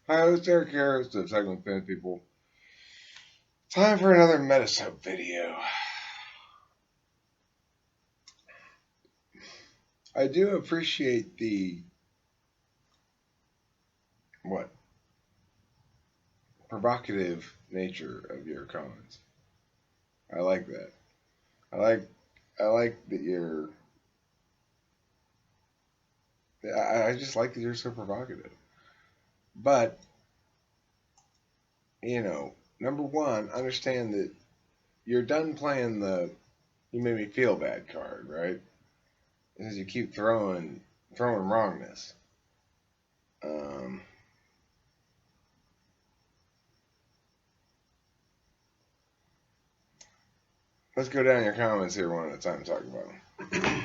Hi, it's Eric here. It's the segment Famous People. Time for another Metasoap video. I do appreciate the what provocative nature of your comments. I like that. I like I like that you're. I just like that you're so provocative. But number one, understand that you're done playing the "you made me feel bad" card, right? Because you keep throwing wrongness. Um, let's go down your comments here one at a time. Talk about them.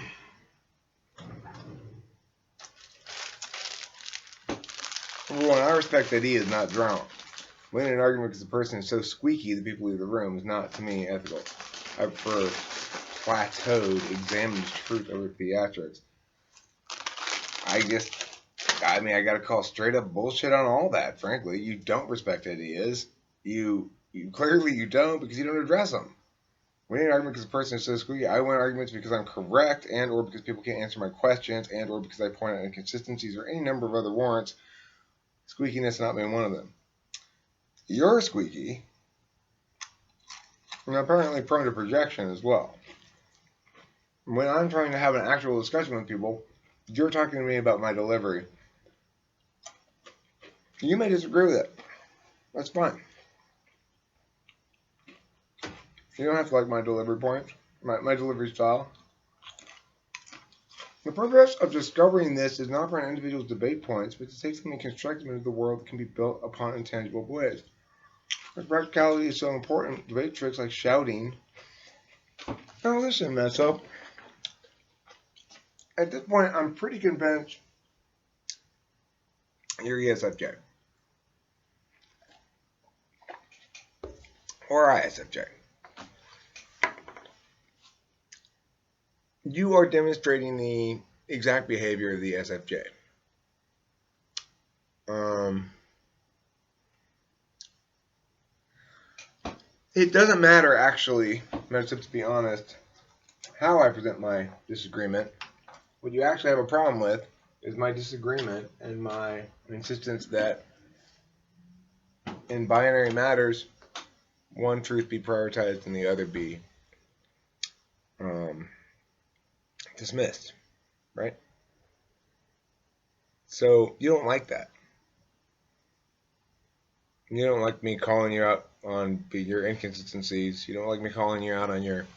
Number one, I respect that he is not drunk. Winning an argument because the person is so squeaky that people leave the room is not, to me, ethical. I prefer plateaued, examined truth over theatrics. I gotta call straight up bullshit on all that, frankly. You don't respect ideas. You clearly you don't because you don't address them. Winning an argument because the person is so squeaky. I win arguments because I'm correct and or because people can't answer my questions and or because I point out inconsistencies or any number of other warrants. Squeakiness not being one of them. You're squeaky, and apparently prone to projection as well. When I'm trying to have an actual discussion with people, you're talking to me about my delivery. You may disagree with it. That's fine. You don't have to like my delivery points, my delivery style. The purpose of discovering this is not for an individual's debate points, but to take something constructive into the world that can be built upon intangible ways. As practicality is so important, debate tricks like shouting. Now listen, man, so at this point, I'm pretty convinced you're ESFJ. Or ISFJ. You are demonstrating the exact behavior of the SFJ. It doesn't matter, actually, to be honest, how I present my disagreement. What you actually have a problem with is my disagreement and my insistence that in binary matters, one truth be prioritized and the other be dismissed, right? So you don't like that. You don't like me calling you out on your inconsistencies. You don't like me calling you out on your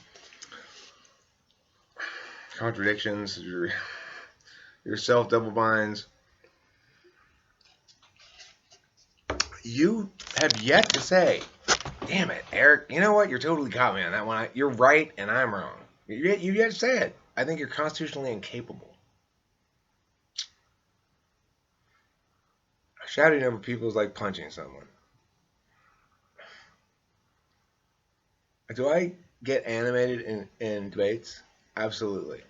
contradictions, your self double binds. You have yet to say, "Damn it, Eric! You know what? You're totally caught me on that one. You're right, and I'm wrong." You yet to say it. I think you're constitutionally incapable. Shouting over people is like punching someone. Do I get animated in debates? Absolutely.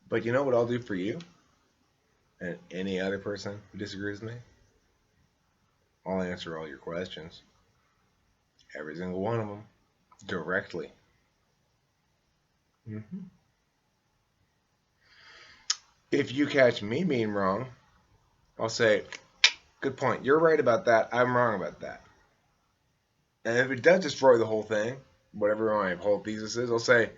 But you know what I'll do for you and any other person who disagrees with me? I'll answer all your questions. Every single one of them. Directly. Mm-hmm. If you catch me being wrong, I'll say, good point. You're right about that. I'm wrong about that. And if it does destroy the whole thing, whatever my whole thesis is, I'll say,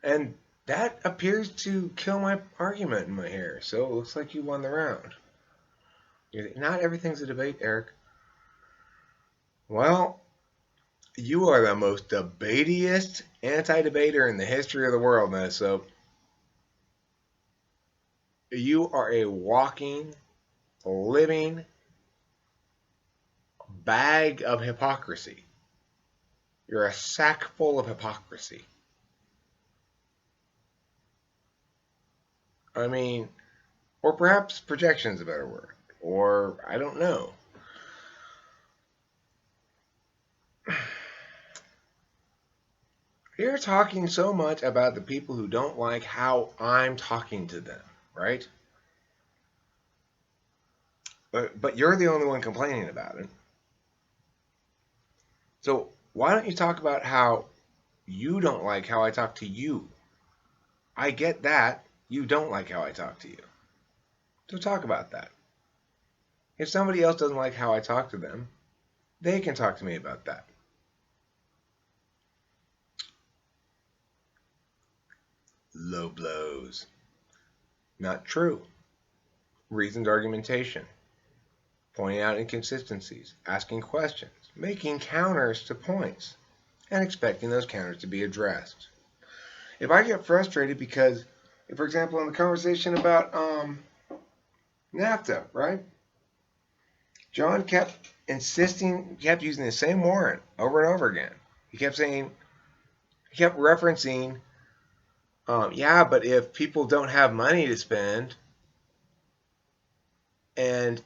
and that appears to kill my argument in my hair. So it looks like you won the round. Not everything's a debate, Eric. Well, you are the most debatiest anti-debater in the history of the world, man. So you are a walking, living bag of hypocrisy. You're a sack full of hypocrisy. I mean, or perhaps projection is a better word. Or, I don't know. You're talking so much about the people who don't like how I'm talking to them, right? But you're the only one complaining about it. So why don't you talk about how you don't like how I talk to you? I get that. You don't like how I talk to you. So talk about that. If somebody else doesn't like how I talk to them, they can talk to me about that. Low blows. Not true. Reasoned argumentation. Pointing out inconsistencies. Asking questions. Making counters to points. And expecting those counters to be addressed. If I get frustrated because, for example, in the conversation about NAFTA, right? John kept insisting, kept using the same warrant over and over again. He kept saying, he kept referencing, yeah, but if people don't have money to spend, and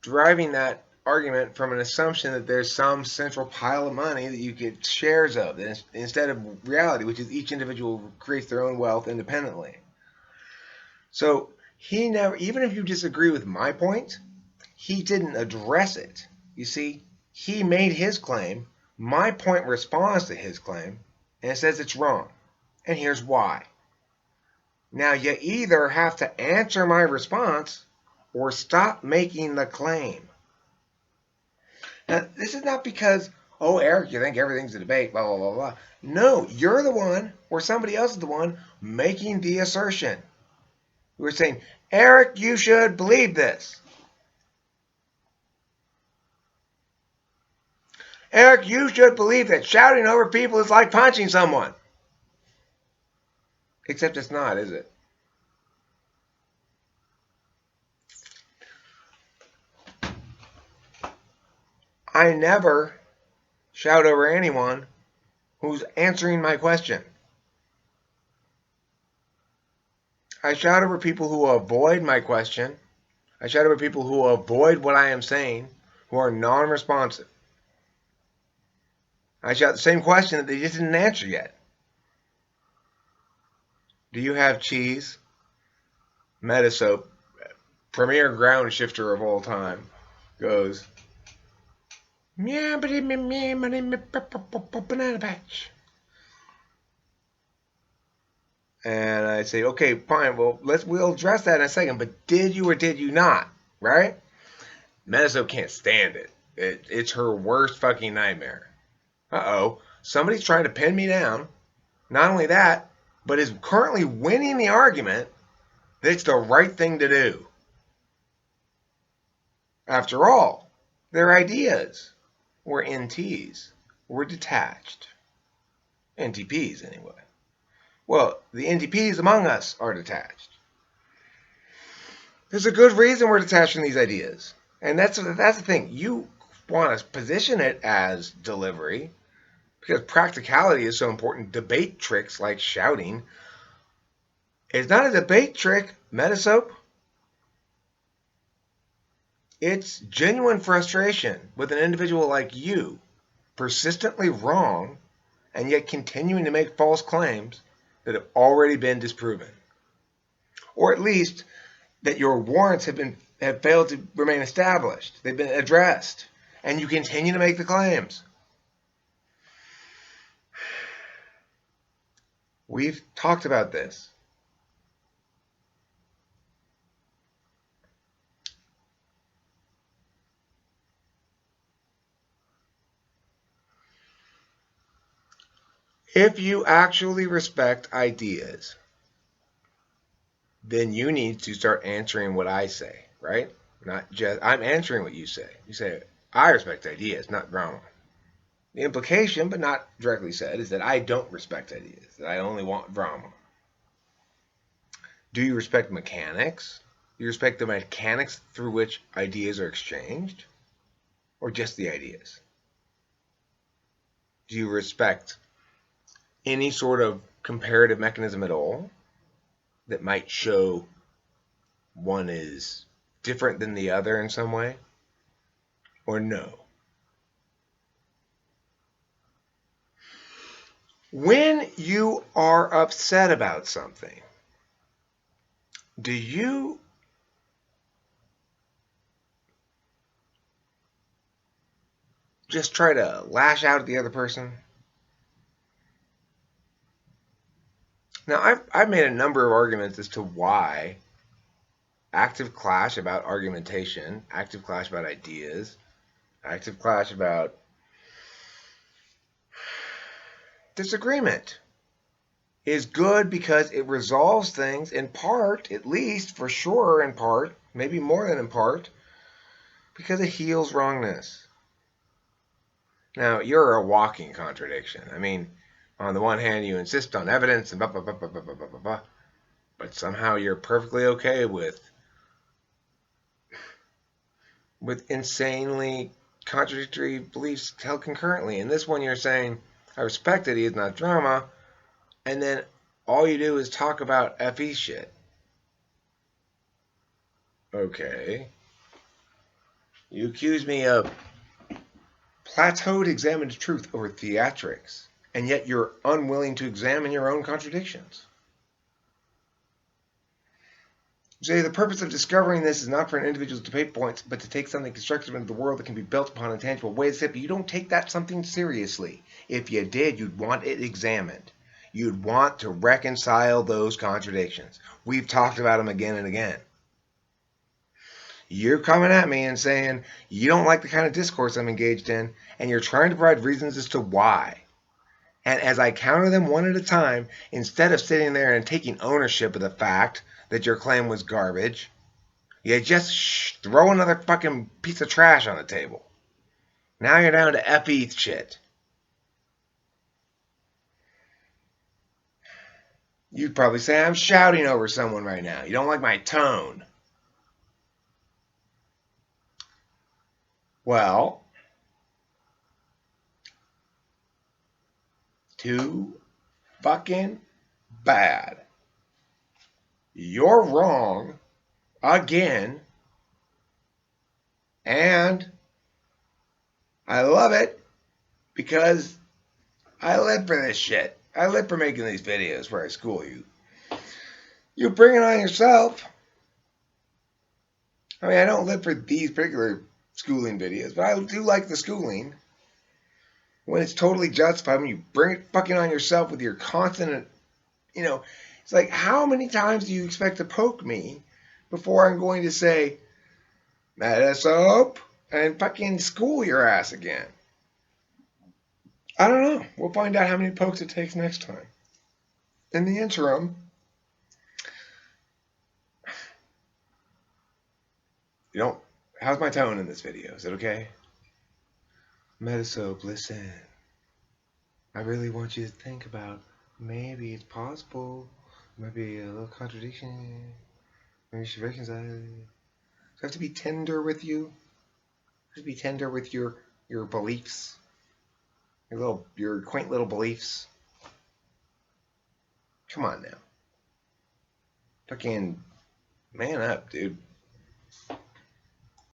driving that argument from an assumption that there's some central pile of money that you get shares of, instead of reality, which is each individual creates their own wealth independently. So he never, even if you disagree with my point, he didn't address it. You see, he made his claim. My point responds to his claim, and it says it's wrong. And here's why. Now, you either have to answer my response or stop making the claim. Now, this is not because, oh, Eric, you think everything's a debate, blah, blah, blah, blah. No, you're the one, or somebody else is the one, making the assertion. We're saying, Eric, you should believe this. Eric, you should believe that shouting over people is like punching someone. Except it's not, is it? I never shout over anyone who's answering my question. I shout over people who avoid my question. I shout over people who avoid what I am saying, who are non-responsive. I shout the same question that they just didn't answer yet. Do you have cheese? Metasoap, premier ground shifter of all time, goes, yeah, but banana patch. And I say, okay, fine, well, we'll address that in a second, but did you or did you not, right? Metasoap can't stand it. It's her worst fucking nightmare. Uh-oh, somebody's trying to pin me down. Not only that, but is currently winning the argument that it's the right thing to do. After all, their ideas were NTs, were detached. NTPs, anyway. Well, the NTPs among us are detached. There's a good reason we're detached from these ideas. And that's the thing. You want to position it as delivery because practicality is so important. Debate tricks like shouting. It's not a debate trick, Metasoap. It's genuine frustration with an individual like you, persistently wrong, and yet continuing to make false claims that have already been disproven. Or at least that your warrants have failed to remain established. They've been addressed. And you continue to make the claims. We've talked about this. If you actually respect ideas, then you need to start answering what I say, right? Not just, I'm answering what you say. You say, I respect ideas, not drama. The implication, but not directly said, is that I don't respect ideas, that I only want drama. Do you respect mechanics? Do you respect the mechanics through which ideas are exchanged? Or just the ideas? Do you respect any sort of comparative mechanism at all that might show one is different than the other in some way? Or no? When you are upset about something, do you just try to lash out at the other person? Now, I've made a number of arguments as to why active clash about argumentation, active clash about ideas, active clash about disagreement is good, because it resolves things in part, at least, for sure in part, maybe more than in part, because it heals wrongness. Now, you're a walking contradiction. I mean, on the one hand, you insist on evidence and blah, blah, blah, blah, blah, blah, blah, blah, but somehow you're perfectly okay with insanely contradictory beliefs held concurrently. In this one, you're saying, I respect that he is not drama, and then all you do is talk about FE shit. Okay. You accuse me of plateaued examined truth over theatrics, and yet you're unwilling to examine your own contradictions. You say the purpose of discovering this is not for an individual's debate points, but to take something constructive into the world that can be built upon in tangible ways. But you don't take that something seriously. If you did, you'd want it examined. You'd want to reconcile those contradictions. We've talked about them again and again. You're coming at me and saying you don't like the kind of discourse I'm engaged in, and you're trying to provide reasons as to why. And as I counter them one at a time, instead of sitting there and taking ownership of the fact that your claim was garbage, you just throw another fucking piece of trash on the table. Now you're down to FE shit. You'd probably say I'm shouting over someone right now. You don't like my tone. Well, too fucking bad. You're wrong again, and I love it because I live for this shit. I live for making these videos where I school you. You bring it on yourself. I mean, I don't live for these particular schooling videos, but I do like the schooling when it's totally justified, when you bring it fucking on yourself with your constant, it's like, how many times do you expect to poke me before I'm going to say, Metasoap, and fucking school your ass again? I don't know. We'll find out how many pokes it takes next time. In the interim, how's my tone in this video? Is it okay? Metasoap, listen. I really want you to think about, maybe it's possible, maybe a little contradiction, maybe you should reconcile. Do I have to be tender with you? I have to be tender with your beliefs? Your quaint little beliefs? Come on now. Fucking man up, dude.